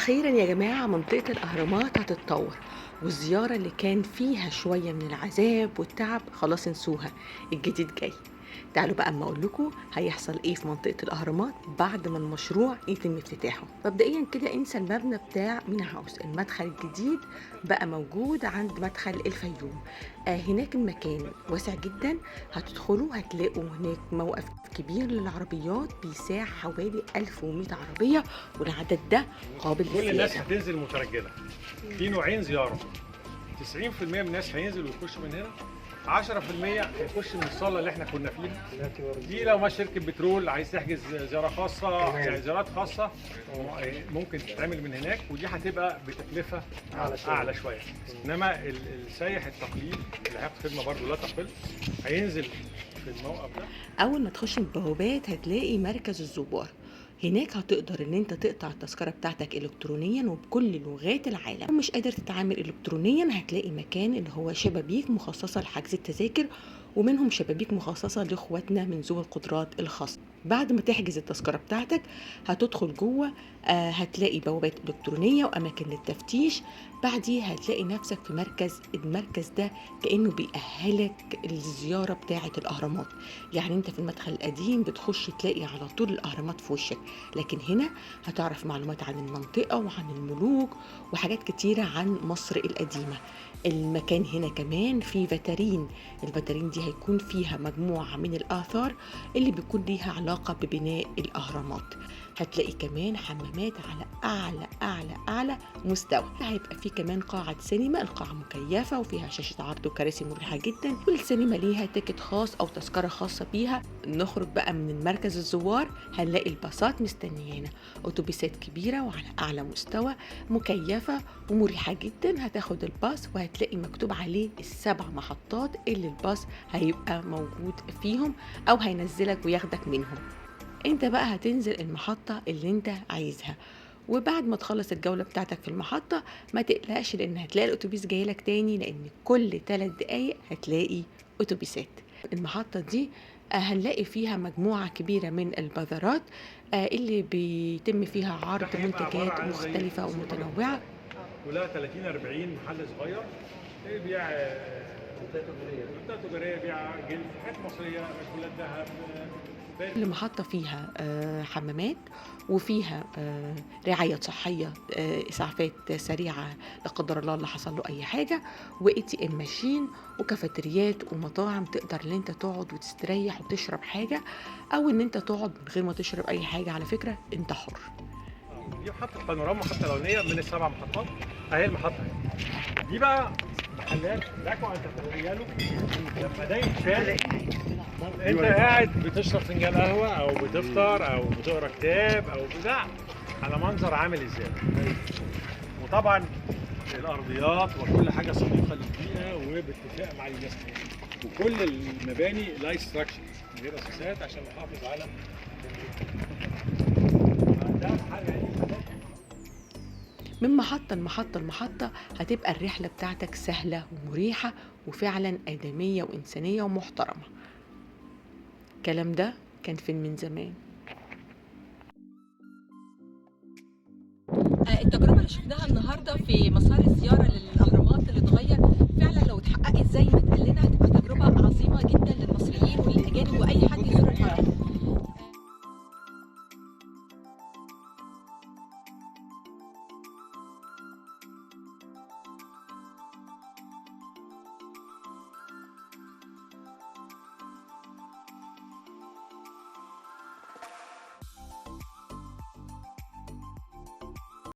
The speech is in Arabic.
أخيرا يا جماعة منطقة الأهرامات هتتطور، والزيارة اللي كان فيها شوية من العذاب والتعب خلاص انسوها. الجديد جاي. تعالوا بقى اما اقول لكم هيحصل ايه في منطقة الأهرامات بعد ما المشروع يتم افتتاحه. مبدئيا كده انسى المبنى بتاع مينا هاوس. المدخل الجديد بقى موجود عند مدخل الفيوم. هناك المكان واسع جدا. هتدخلوا هتلاقوا هناك موقف كبير للعربيات بيساع حوالي 1100 عربية، والعدد ده قابل كل الناس للزيادة. هتنزل مترجله. في نوعين زياره، 90% من الناس هينزل ويخش من هنا، 10% هيخش من الصاله اللي احنا كنا فيها. دي لو ما شركه بترول عايز تحجز زياره خاصه، يعني زيارات خاصه ممكن تتعمل من هناك، ودي هتبقى بتكلفه اعلى شويه. انما السايح التقليدي اللي هياخد خدمه برضه لا تقل هينزل في الموقف ده. اول ما تخش من البوابات هتلاقي مركز الزوار. هناك هتقدر ان انت تقطع التذكرة بتاعتك الكترونيا وبكل لغات العالم. لو مش قادر تتعامل الكترونيا هتلاقي مكان اللي هو شبابيك مخصصة لحجز التذاكر، ومنهم شبابيك مخصصة لاخواتنا من ذوي القدرات الخاصة. بعد ما تحجز التذكرة بتاعتك هتدخل جوه. هتلاقي بوابات إلكترونية وأماكن للتفتيش. بعديها هتلاقي نفسك في المركز ده كأنه بيأهلك للزيارة بتاعة الأهرامات. يعني انت في المدخل القديم بتخش تلاقي على طول الأهرامات في وشك، لكن هنا هتعرف معلومات عن المنطقة وعن الملوك وحاجات كتيرة عن مصر القديمة. المكان هنا كمان فيه فاترين. الفاترين دي هيكون فيها مجموعة من الآثار اللي بيكون ليها علاقة ببناء الأهرامات. هتلاقي كمان حمامات على أعلى مستوى. هيبقى فيه كمان قاعة سينما. القاعة مكيفة وفيها شاشة عرض وكراسي مريحة جدا، والسينما ليها تيكت خاص أو تذكرة خاصة بيها. نخرج بقى من المركز الزوار هنلاقي الباصات مستنيانا، أتوبيسات كبيرة وعلى أعلى مستوى مكيفة ومريحة جدا. هتاخد الباص وهتلاقي مكتوب عليه ال7 محطات اللي الباص هيبقى موجود فيهم أو هينزلك وياخدك منهم. انت بقى هتنزل المحطة اللي انت عايزها، وبعد ما تخلص الجولة بتاعتك في المحطة ما تقلقش، لان هتلاقي الاتوبيس جايلك تاني، لان كل 3 دقايق هتلاقي اتوبيسات. المحطة دي هنلاقي فيها مجموعة كبيرة من البازارات اللي بيتم فيها عرض منتجات مختلفة ومتنوعة. كلها 30 40 محل صغير بيع منتجات تجاريه، بيع جلد، حاجات مصريه، مشغولات ذهب. كل محطة فيها حمامات، وفيها رعاية صحية، إسعافات سريعة لا قدر الله اللي حصل له أي حاجة، واي تي ام ماشين، وكافيتريات ومطاعم تقدر ان انت تقعد وتستريح وتشرب حاجة، او ان انت تقعد من غير ما تشرب أي حاجة. على فكرة انت حر. دي محطة بانوراما، محطة الأولانية من ال7 محطات. أهي المحطة دي بقى محلات لكم أن تتخيلوا لما ده يتشال أنت قاعد بتشرب فنجان قهوة أو بتفطر أو بتقرا كتاب أو بتاع، على منظر عامل إزاي. وطبعا الأرضيات وكل حاجة صديقة للبيئة وباتفاق مع اليونسكو، وكل المباني لاي ستراكشر من غير أساسات عشان نحافظ على من محطة لمحطة هتبقى الرحلة بتاعتك سهلة ومريحة وفعلا آدمية وإنسانية ومحترمة. الكلام ده كان فين من زمان. التجربة اللي شفناها النهاردة في مسار الزيارة للأهرامات اللي اتغير فعلا لو اتحققت زي ما اتقال لنا هتبقى تجربة عظيمة جدا للمصريين وللأجانب وأي حد يزور الهرم.